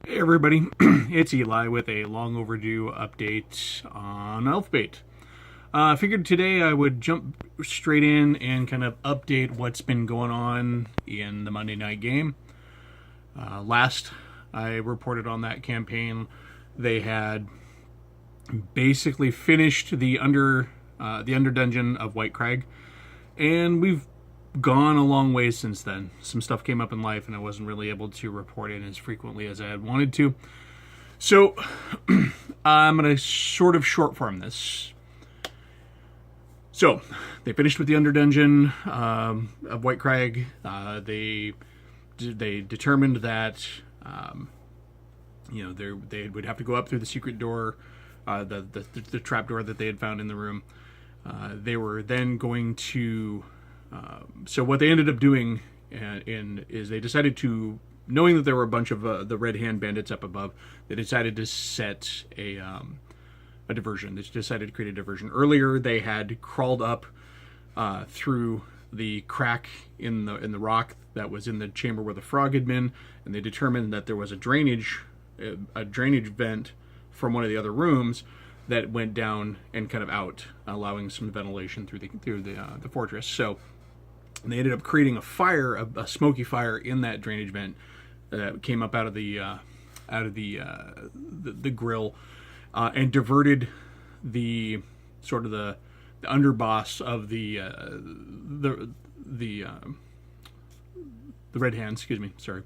Hey everybody, it's Eli with a long overdue update on Elfbait. I figured today I would jump straight in and kind of update what's been going on in the Monday night game. Last I reported on that campaign, they had basically finished the under dungeon of White Crag, and we've gone a long way since then. Some stuff came up in life, and I wasn't really able to report it as frequently as I had wanted to. So I'm going to sort of short form this. So they finished with the underdungeon of White Crag. They determined that they would have to go up through the secret door, the trap door that they had found in the room. They were then going to. So what they ended up doing is they decided to, knowing that there were a bunch of the Red Hand bandits up above, they decided to set a diversion. They decided to create a diversion. Earlier, they had crawled up through the crack in the rock that was in the chamber where the frog had been, and they determined that there was a drainage vent from one of the other rooms that went down and kind of out, allowing some ventilation through the fortress. So they ended up creating a fire, a smoky fire in that drainage vent that came up out of the grill, and diverted the sort of the underboss of the Red Hand, excuse me, sorry,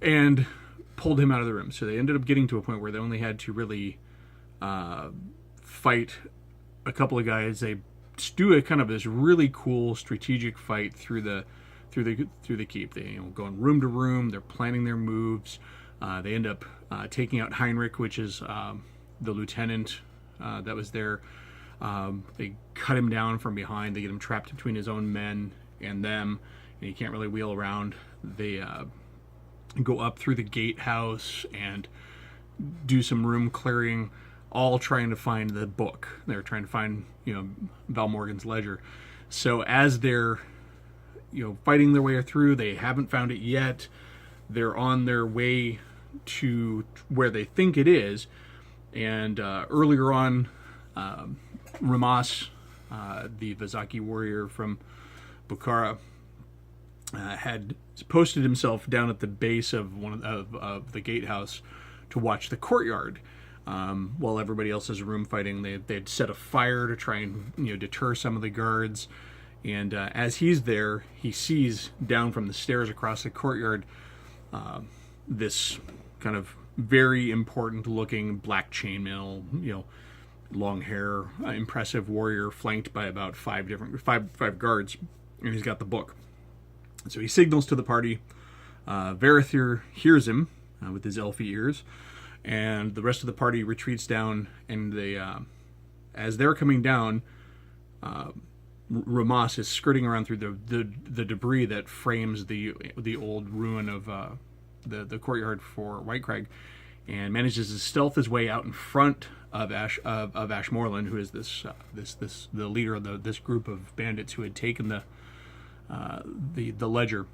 and pulled him out of the room. So they ended up getting to a point where they only had to really fight a couple of guys. They do a kind of this really cool strategic fight through the keep. They going room to room. They're planning their moves. They end up taking out Heinrich, which is the lieutenant that was there. They cut him down from behind. They get him trapped between his own men and them, and he can't really wheel around. They go up through the gatehouse and do some room clearing, all trying to find the book. They're trying to find, Valmorgen's ledger. So as they're, fighting their way through, they haven't found it yet. They're on their way to where they think it is. And earlier on, Ramas, the Vazaki warrior from Bukhara, had posted himself down at the base of one of the gatehouse to watch the courtyard. While everybody else is room fighting, they'd set a fire to try and deter some of the guards. And as he's there, he sees down from the stairs across the courtyard this kind of very important looking black chainmail, long hair, impressive warrior flanked by about five guards, and he's got the book. So he signals to the party. Verithir hears him with his elfy ears, and the rest of the party retreats down. And they, as they're coming down, Ramas is skirting around through the debris that frames the old ruin of the courtyard for White Crag, and manages to stealth his way out in front of Ashmorland, who is the leader of this group of bandits who had taken the ledger.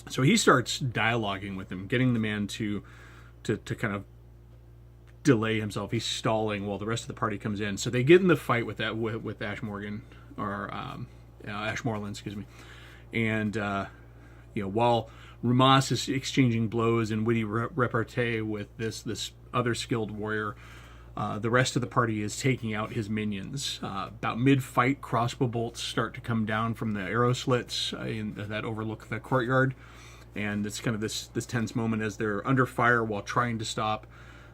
So he starts dialoguing with him, getting the man to kind of delay himself. He's stalling while the rest of the party comes in. So they get in the fight with Ashmorgan, or Ashmorland, excuse me. And while Ramas is exchanging blows and witty repartee with this other skilled warrior, the rest of the party is taking out his minions. About mid-fight, crossbow bolts start to come down from the arrow slits that overlook the courtyard, and it's kind of this tense moment as they're under fire while trying to stop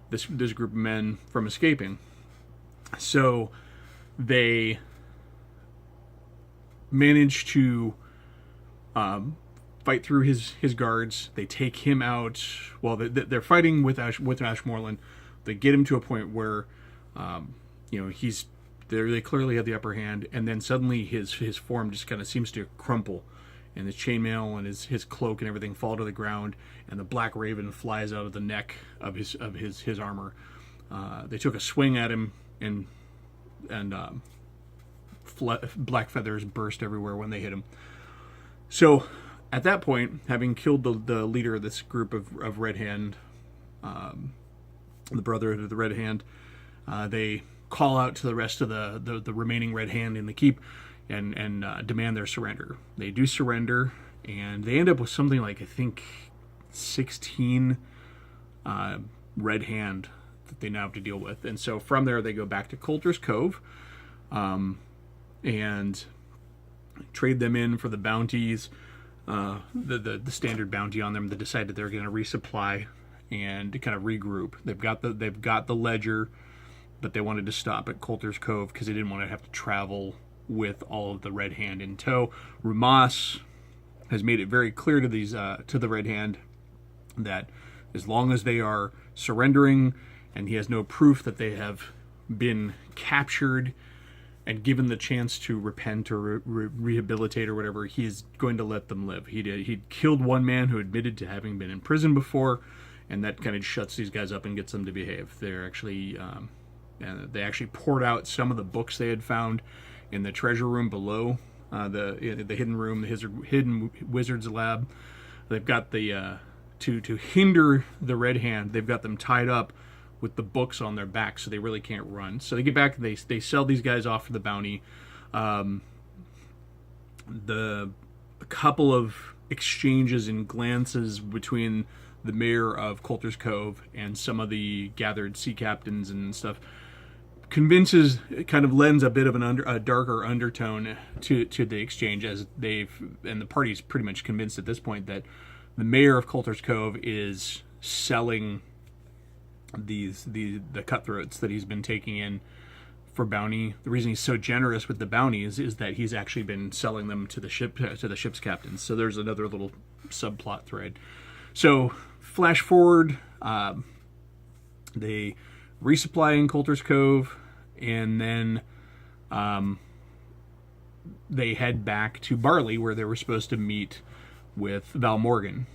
this group of men from escaping. So they manage to fight through his guards. They take him out. Well, they're fighting with Ashmorland. They get him to a point where, he's there. They clearly have the upper hand, and then suddenly his form just kind of seems to crumple, and his chainmail and his cloak and everything fall to the ground, and the black raven flies out of the neck of his armor. They took a swing at him, and black feathers burst everywhere when they hit him. So at that point, having killed the leader of this group of Red Hand the Brotherhood of the Red Hand. They call out to the rest of the remaining Red Hand in the keep and demand their surrender. They do surrender, and they end up with something like, I think, 16 Red Hand that they now have to deal with. And so from there, they go back to Coulter's Cove and trade them in for the bounties, the standard bounty on them. They decide that they're going to resupply and kind of regroup. They've got the ledger, but they wanted to stop at Coulter's Cove because they didn't want to have to travel with all of the Red Hand in tow. Rumas has made it very clear to the Red Hand that as long as they are surrendering and he has no proof that they have been captured and given the chance to repent or rehabilitate or whatever, he is going to let them live. He'd killed one man who admitted to having been in prison before, and that kind of shuts these guys up and gets them to behave. They actually poured out some of the books they had found in the treasure room below, the hidden room, the hidden wizard's lab. They've got to hinder the Red Hand, they've got them tied up with the books on their back, so they really can't run. So they get back, they sell these guys off for the bounty. A couple of exchanges and glances between the mayor of Coulter's Cove and some of the gathered sea captains and stuff kind of lends a bit of a darker undertone to the exchange, as the party's pretty much convinced at this point that the mayor of Coulter's Cove is selling the cutthroats that he's been taking in for bounty. The reason he's so generous with the bounties is that he's actually been selling them to the ship's captains. So there's another little subplot thread. So flash forward, they resupply in Coulter's Cove, and then they head back to Barley, where they were supposed to meet with Valmorgen.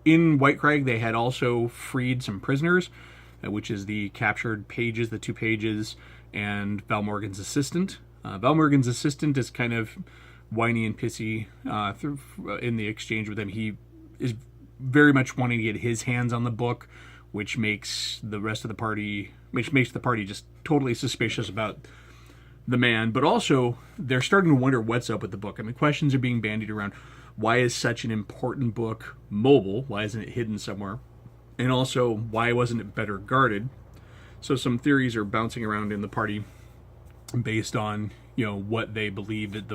In White Crag, they had also freed some prisoners, which is the captured pages, the 2 pages, and Valmorgen's assistant. Valmorgen's assistant is kind of whiny and pissy in the exchange with him. He is very much wanting to get his hands on the book, which makes the party just totally suspicious about the man. But also, they're starting to wonder what's up with the book. I mean, questions are being bandied around. Why is such an important book mobile? Why isn't it hidden somewhere? And also, why wasn't it better guarded? So some theories are bouncing around in the party based on, what they believe that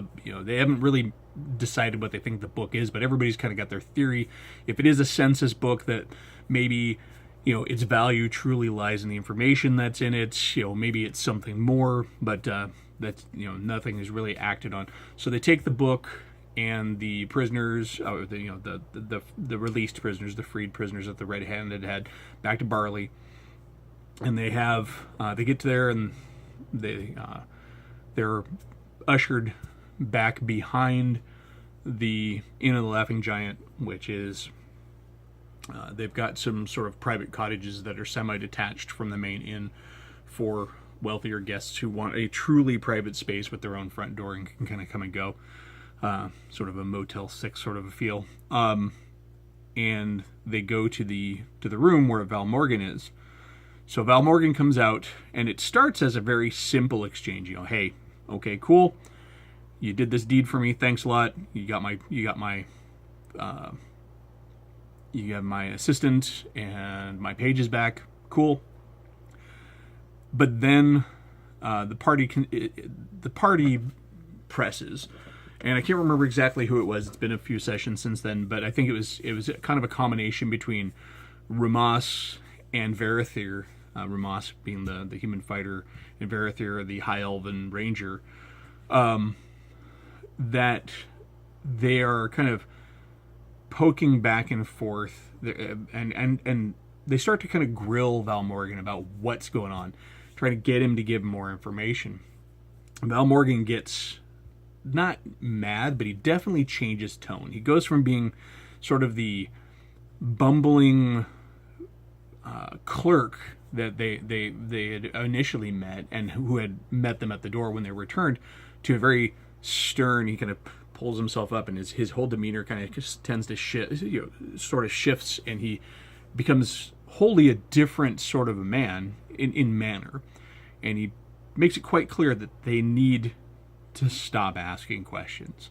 they haven't really decided what they think the book is, but everybody's kind of got their theory. If it is a census book, that maybe, its value truly lies in the information that's in it. Maybe it's something more, but that's, nothing is really acted on. So they take the book and the prisoners, the released prisoners, the freed prisoners that the Red Hand had back to Barley, and they get to there, and they're ushered back behind the Inn of the Laughing Giant, which is they've got some sort of private cottages that are semi-detached from the main inn for wealthier guests who want a truly private space with their own front door and can kind of come and go. Sort of a Motel 6 sort of a feel. And they go to the room where Valmorgen is. So Valmorgen comes out, and it starts as a very simple exchange. Hey, okay, cool. You did this deed for me. Thanks a lot. You got my assistant and my pages back. Cool. But then the party presses. And I can't remember exactly who it was. It's been a few sessions since then, but I think it was kind of a combination between Rumas and Varathir. Rumas being the human fighter, and Varathir the high elven ranger. That they are kind of poking back and forth, and they start to kind of grill Valmorgen about what's going on, trying to get him to give more information. Valmorgen gets not mad, but he definitely changes tone. He goes from being sort of the bumbling clerk that they had initially met, and who had met them at the door when they returned, to a very stern. He kind of pulls himself up, and his whole demeanor kind of just tends to shift, sort of shifts, and he becomes wholly a different sort of a man in manner. And he makes it quite clear that they need to stop asking questions.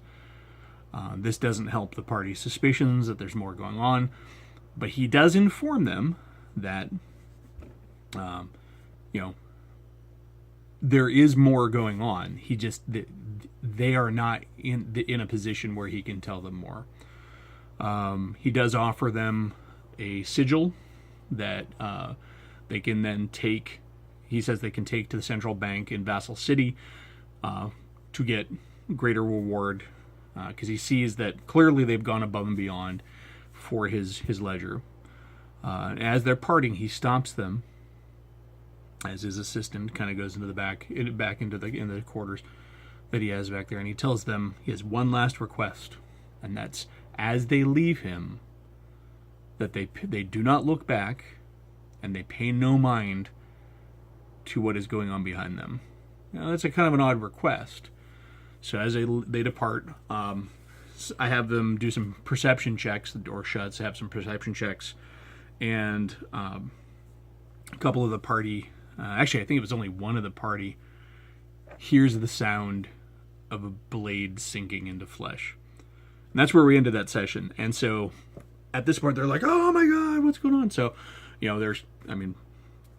This doesn't help the party's suspicions that there's more going on, but he does inform them that, there is more going on. He just, they are not in a position where he can tell them more. He does offer them a sigil that they can then take. He says they can take to the central bank in Vassal City to get greater reward, because he sees that clearly they've gone above and beyond for his ledger. As they're parting, he stops them as his assistant kind of goes into the back into the quarters that he has back there, and he tells them he has one last request, and that's as they leave him, that they do not look back and they pay no mind to what is going on behind them. Now, that's a kind of an odd request. So as they depart, I have them do some perception checks. The door shuts. I have some perception checks, and a couple of the party. Actually, I think it was only one of the party hears the sound of a blade sinking into flesh. And that's where we ended that session. And so at this point, they're like, oh my God, what's going on? So, there's,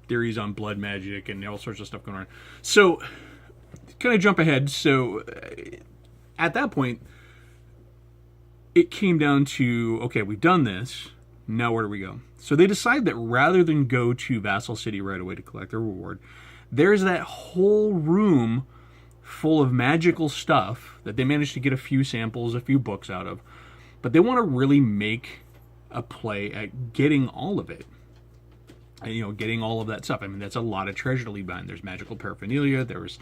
theories on blood magic and all sorts of stuff going on. So, kind of jump ahead. So, at that point, it came down to, okay, we've done this. Now where do we go? So they decide that rather than go to Vassal City right away to collect their reward, there's that whole room full of magical stuff that they managed to get a few samples, a few books out of. But they want to really make a play at getting all of it. And, getting all of that stuff. That's a lot of treasure to leave behind. There's magical paraphernalia. There was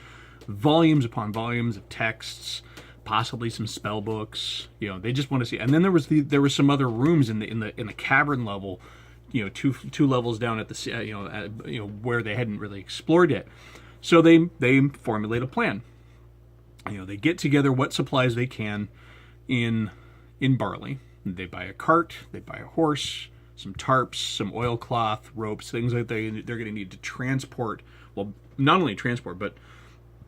volumes upon volumes of texts, possibly some spell books. They just want to see. And then there was some other rooms in the cavern level, two levels down at the where they hadn't really explored yet. So they formulate a plan. They get together what supplies they can in Barley. They buy a cart, they buy a horse, some tarps, some oilcloth, ropes, things like they're going to need to transport. Well, not only transport, but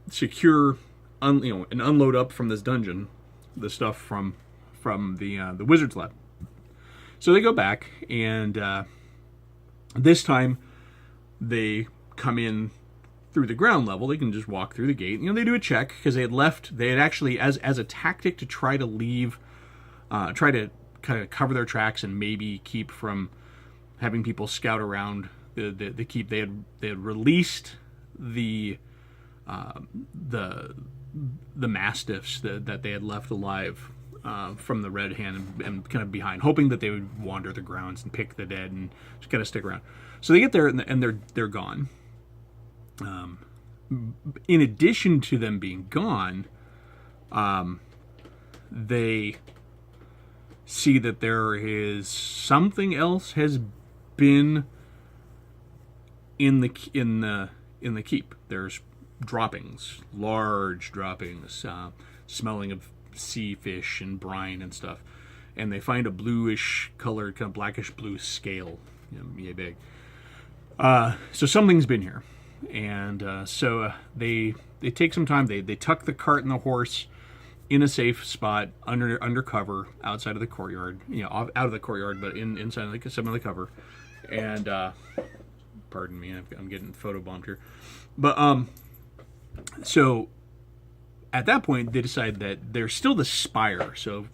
secure, and unload up from this dungeon the stuff from the wizard's lab. So they go back, and this time they come in through the ground level. They can just walk through the gate. They do a check because they had actually, as a tactic to try to leave, try to kind of cover their tracks and maybe keep from having people scout around the keep. They had released the mastiffs that they had left alive from the Red Hand and kind of behind, hoping that they would wander the grounds and pick the dead and just kind of stick around. So they get there and they're gone. In addition to them being gone, they see that there is something else has been in the keep. There's droppings, large droppings, smelling of sea fish and brine and stuff, and they find a bluish colored, kind of blackish blue scale, yay big. So something's been here, and so they take some time. They tuck the cart and the horse in a safe spot under cover outside of the courtyard, out of the courtyard, but inside some of the cover. And pardon me, I'm getting photobombed here, but so at that point they decide that there's still the spire. So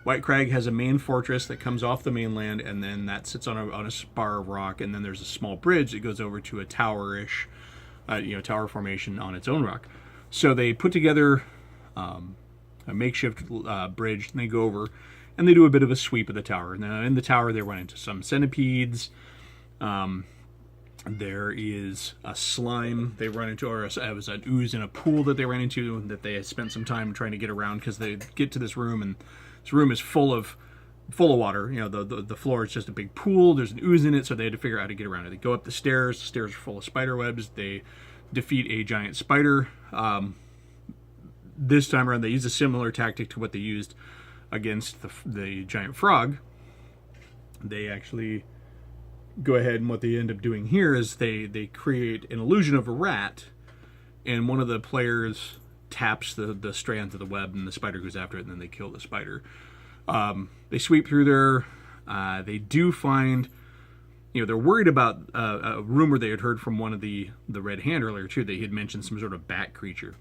White Crag has a main fortress that comes off the mainland, and then that sits on a spar of rock, and then there's a small bridge that goes over to a towerish, tower formation on its own rock. So they put together a makeshift bridge, and they go over and they do a bit of a sweep of the tower. Now in the tower they run into some centipedes. There is a slime they run into, or it was an ooze in a pool that they ran into that they had spent some time trying to get around, because they get to this room, and this room is full of water. The floor is just a big pool. There's an ooze in it, so they had to figure out how to get around it. They go up the stairs. The stairs are full of spider webs. They defeat a giant spider. This time around, they use a similar tactic to what they used against the giant frog. They actually go ahead, and what they end up doing here is they create an illusion of a rat, and one of the players taps the strands of the web, and the spider goes after it, and then they kill the spider. They sweep through there. They do find, they're worried about a rumor they had heard from one of the Red Hand earlier too. They had mentioned some sort of bat creature.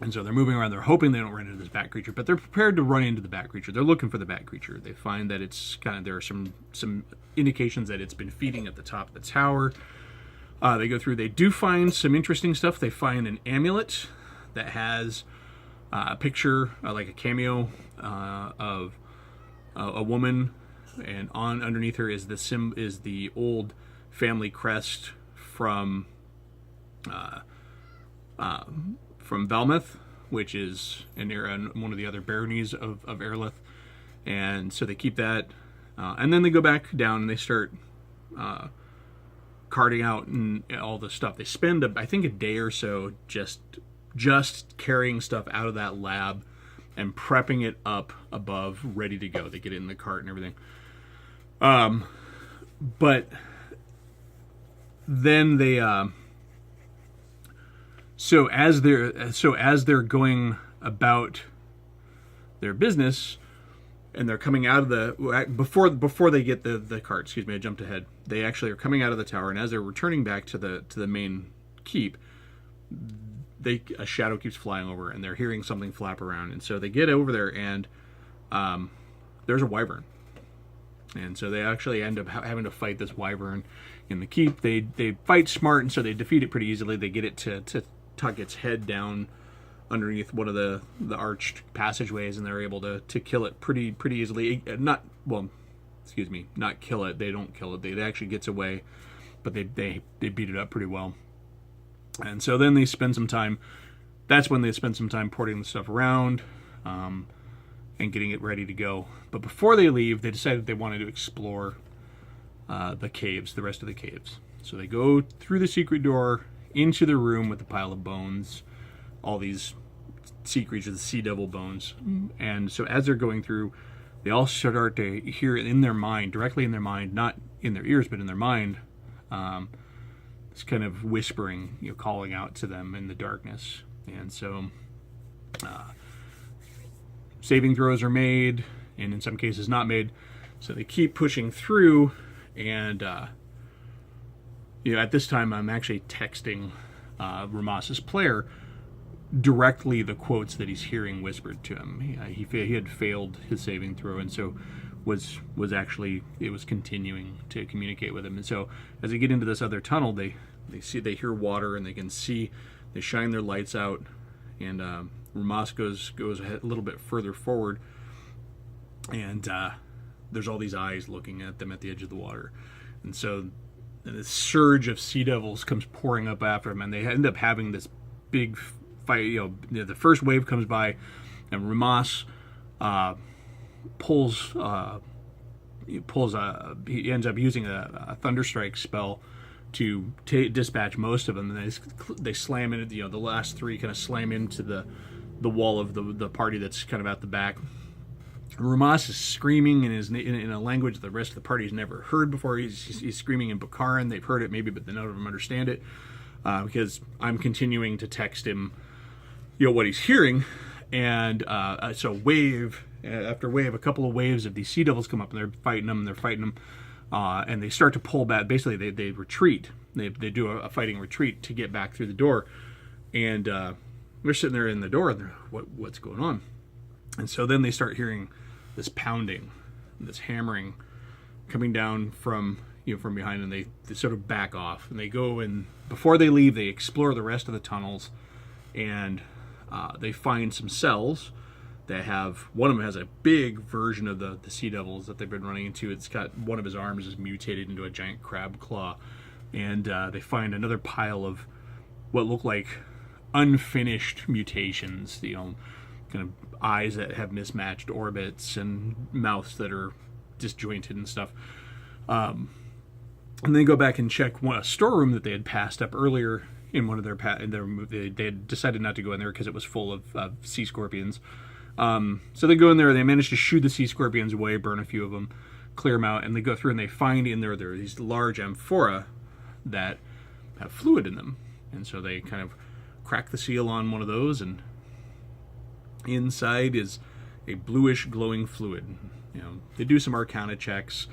And so they're moving around. They're hoping they don't run into this bat creature, but they're prepared to run into the bat creature. They're looking for the bat creature. They find that it's there are some indications that it's been feeding at the top of the tower. They go through. They do find some interesting stuff. They find an amulet that has a picture, like a cameo of a woman, and underneath her is the old family crest from Valmouth, which is one of the other baronies of Erlith. And so they keep that. And then they go back down and they start carting out and all the stuff. They spend, I think, a day or so just carrying stuff out of that lab and prepping it up above, ready to go. They get it in the cart and everything. But then they... So as they're going about their business, and they're coming out of the before they get the cart. Excuse me, I jumped ahead. They actually are coming out of the tower, and as they're returning back to the main keep, a shadow keeps flying over, and they're hearing something flap around, and so they get over there, and there's a wyvern, and so they actually end up having to fight this wyvern in the keep. They fight smart, and so they defeat it pretty easily. They get it to tuck its head down underneath one of the arched passageways, and they're able to kill it pretty easily. Not kill it. They don't kill it. It actually gets away, but they beat it up pretty well. And so then they spend some time. That's when they spend some time porting the stuff around and getting it ready to go. But before they leave, they decided they wanted to explore the caves, the rest of the caves. So they go through the secret door into the room with the pile of bones, all these sea creatures, the sea devil bones. And so as they're going through, they all start to hear in their mind, directly in their mind, not in their ears, but in their mind, this kind of whispering, calling out to them in the darkness. And so saving throws are made, and in some cases not made. So they keep pushing through, and at this time, I'm actually texting Ramas's player directly the quotes that he's hearing whispered to him. He had failed his saving throw, and so was continuing to communicate with him. And so as they get into this other tunnel, they hear water, and they can see. They shine their lights out, and Ramas goes a little bit further forward, and there's all these eyes looking at them at the edge of the water, and so. And this surge of sea devils comes pouring up after him, and they end up having this big fight. The first wave comes by, and Ramas he ends up using a thunderstrike spell to dispatch most of them, and they slam into the last three kind of slam into the wall of the party that's kind of at the back. Ramas is screaming in a language the rest of the party has never heard before. He's screaming in Bakaran. They've heard it maybe, but none of them understand it because I'm continuing to text him, what he's hearing. And so wave after wave, a couple of waves of these sea devils come up, and they're fighting them, and they start to pull back. Basically, they retreat. They do a fighting retreat to get back through the door, and they're sitting there in the door, and they're what's going on? And so then they start hearing this pounding, this hammering coming down from behind, and they sort of back off, and they go, and before they leave, they explore the rest of the tunnels, and they find some cells that have, one of them has a big version of the sea devils that they've been running into. It's got one of his arms is mutated into a giant crab claw, and they find another pile of what look like unfinished mutations, kind of eyes that have mismatched orbits and mouths that are disjointed and stuff. And then go back and check a storeroom that they had passed up earlier in one of their they had decided not to go in there because it was full of sea scorpions. So they go in there, they manage to shoo the sea scorpions away, burn a few of them. clear them out, and they go through and they find in there are these large amphora that have fluid in them. And so they kind of crack the seal on one of those, and inside is a bluish glowing fluid. They do some arcana checks,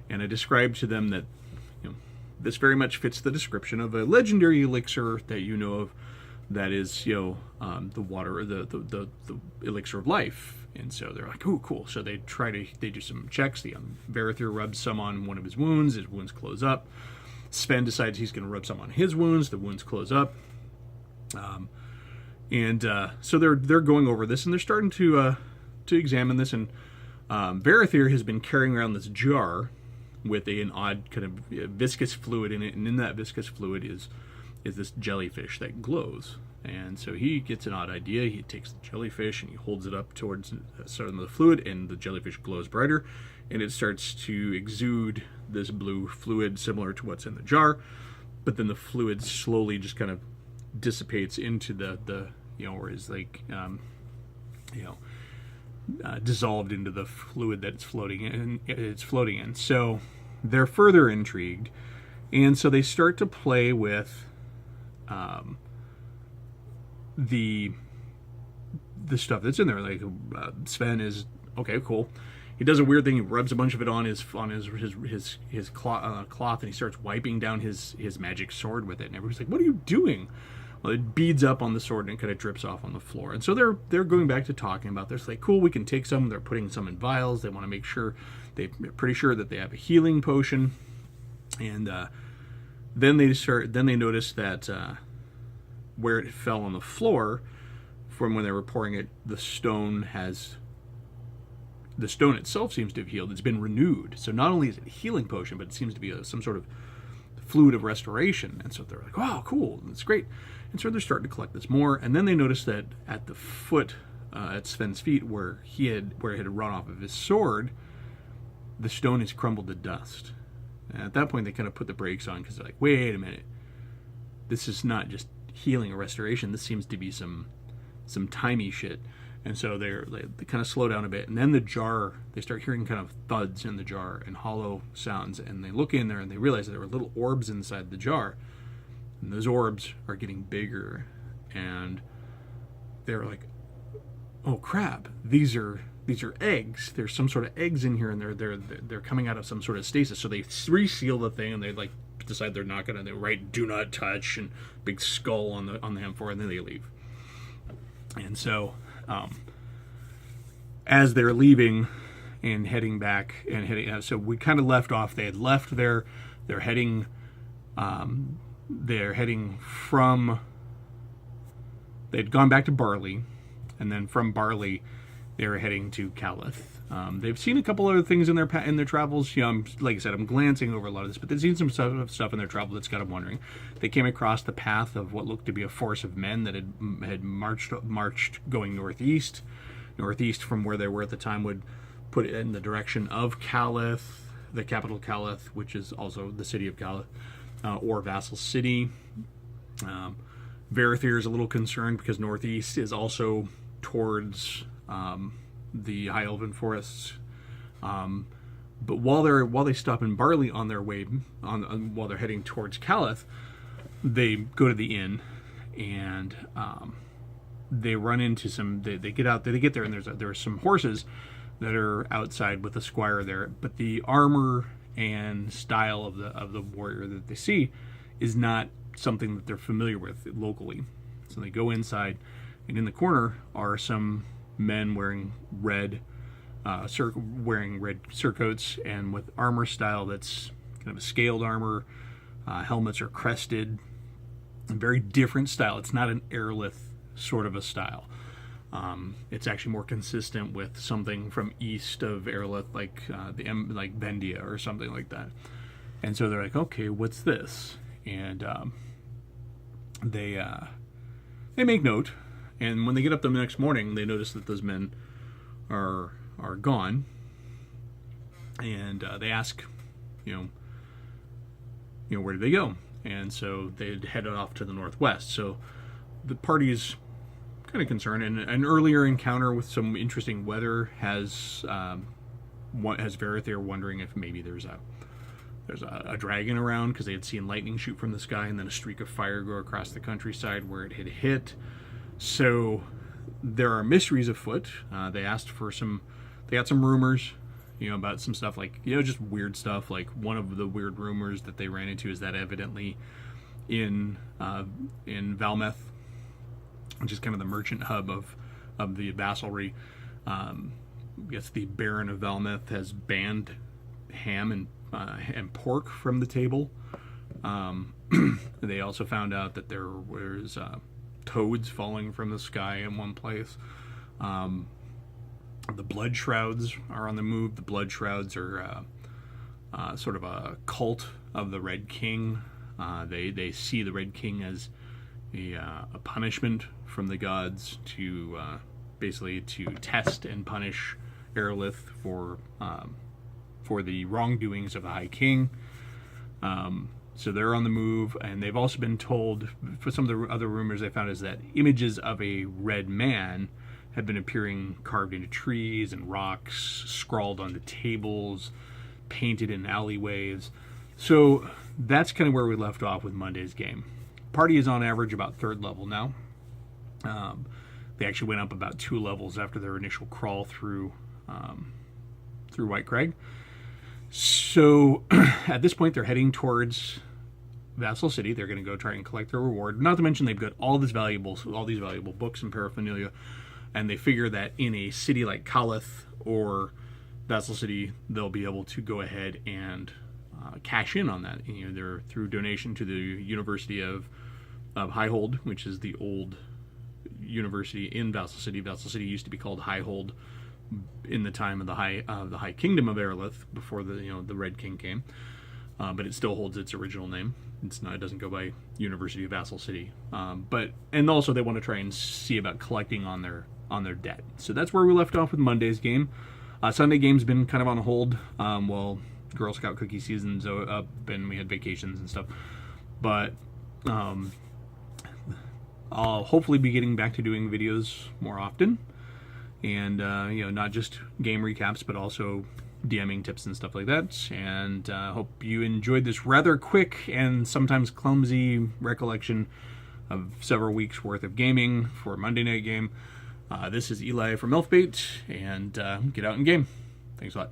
and I describe to them that this very much fits the description of a legendary elixir that you know of, that is the water, the elixir of life. And so they're like, oh, cool. So they do some checks. The Varathir rubs some on one of his wounds close up. Sven decides he's going to rub some on his wounds. The wounds close up. So they're going over this, and they're starting to examine this. And Varathir has been carrying around this jar with an odd kind of viscous fluid in it, and in that viscous fluid is this jellyfish that glows. And so he gets an odd idea. He takes the jellyfish and he holds it up towards some of the fluid, and the jellyfish glows brighter, and it starts to exude this blue fluid similar to what's in the jar. But then the fluid slowly just kind of dissipates into the or is like dissolved into the fluid that it's floating in. So they're further intrigued, and so they start to play with the stuff that's in there. Like Sven is okay, cool. He does a weird thing. He rubs a bunch of it on his cloth, and he starts wiping down his magic sword with it. And everybody's like, "What are you doing?" Well, it beads up on the sword and it kind of drips off on the floor. And so they're going back to talking about this. Like, cool, we can take some. They're putting some in vials. They want to make sure they're pretty sure that they have a healing potion. And then they notice that where it fell on the floor from when they were pouring it, the stone itself seems to have healed. It's been renewed. So not only is it a healing potion, but it seems to be some sort of fluid of restoration. And so they're like, wow, cool, that's great. And so they're starting to collect this more. And then they notice that at the foot, at Sven's feet, where it had run off of his sword, the stone has crumbled to dust. And at that point, they kind of put the brakes on, because they're like, wait a minute, this is not just healing or restoration. This seems to be some timey shit. And so they kind of slow down a bit. And then the jar, they start hearing kind of thuds in the jar and hollow sounds. And they look in there and they realize that there were little orbs inside the jar. And those orbs are getting bigger. And they're like, oh crap, these are eggs. There's some sort of eggs in here, and they're coming out of some sort of stasis. So they reseal the thing, and they like decide they're not gonna. They write "do not touch" and big skull on the amphora, and then they leave. And so, as they're leaving and heading back so we kind of left off. They had left there. They're heading from. They'd gone back to Barley, and then from Barley, they were heading to Calith. They've seen a couple other things in their travels. Like I said, I'm glancing over a lot of this, but they've seen some stuff in their travel that's got them wondering. They came across the path of what looked to be a force of men that had marched going northeast from where they were at the time, would put it in the direction of Calith, the capital Calith, which is also the city of Calith, or Vassal City. Varathir is a little concerned because northeast is also towards the High Elven forests. But while they stop in Barley on their way, while they're heading towards Calith, they go to the inn, and they run into some. They get out. They get there, and there are some horses that are outside with the squire there. But the armor and style of the warrior that they see is not something that they're familiar with locally. So they go inside, and in the corner are some men wearing red surcoats and with armor style that's kind of a scaled armor. Helmets are crested. A very different style. It's not an airlift sort of a style. It's actually more consistent with something from east of Aerolith, like like Vendia or something like that. And so they're like, okay, what's this? And they make note. And when they get up the next morning, they notice that those men are gone. And they ask, where did they go? And so they headed off to the northwest. So the party's kind of concerned. And an earlier encounter with some interesting weather has has Verith there wondering if maybe there's a dragon around, because they had seen lightning shoot from the sky and then a streak of fire go across the countryside where it had hit. So there are mysteries afoot. They got some rumors, about some stuff like, just weird stuff. Like one of the weird rumors that they ran into is that evidently in Valmeth, which is kind of the merchant hub of the vassalry, I guess the Baron of Valmeth has banned ham and pork from the table. They also found out that there was toads falling from the sky in one place. The blood shrouds are on the move. The blood shrouds are sort of a cult of the Red King. They see the Red King as a punishment from the gods to basically to test and punish Aerolith for the wrongdoings of the High King. So they're on the move, and they've also been told, for some of the other rumors they found, is that images of a red man have been appearing carved into trees and rocks, scrawled onto tables, painted in alleyways. So that's kind of where we left off with Monday's game. Party is on average about 3rd level now. They actually went up about 2 levels after their initial crawl through White Crag. So at this point, they're heading towards Vassal City. They're going to go try and collect their reward. Not to mention they've got all these valuable books and paraphernalia, and they figure that in a city like Kalith or Vassal City, they'll be able to go ahead and cash in on that. They're through donation to the University of Highhold, which is the old university in Vassal City. Vassal City used to be called Highhold in the time of the High Kingdom of Aerolith, before the Red King came, but it still holds its original name. It doesn't go by University of Vassal City, and also they want to try and see about collecting on their debt. So that's where we left off with Monday's game. Sunday game's been kind of on hold while Girl Scout cookie season's up and we had vacations and stuff, but I'll hopefully be getting back to doing videos more often. And, not just game recaps, but also DMing tips and stuff like that. And hope you enjoyed this rather quick and sometimes clumsy recollection of several weeks worth of gaming for Monday night game. This is Eli from Elfbait, and get out and game. Thanks a lot.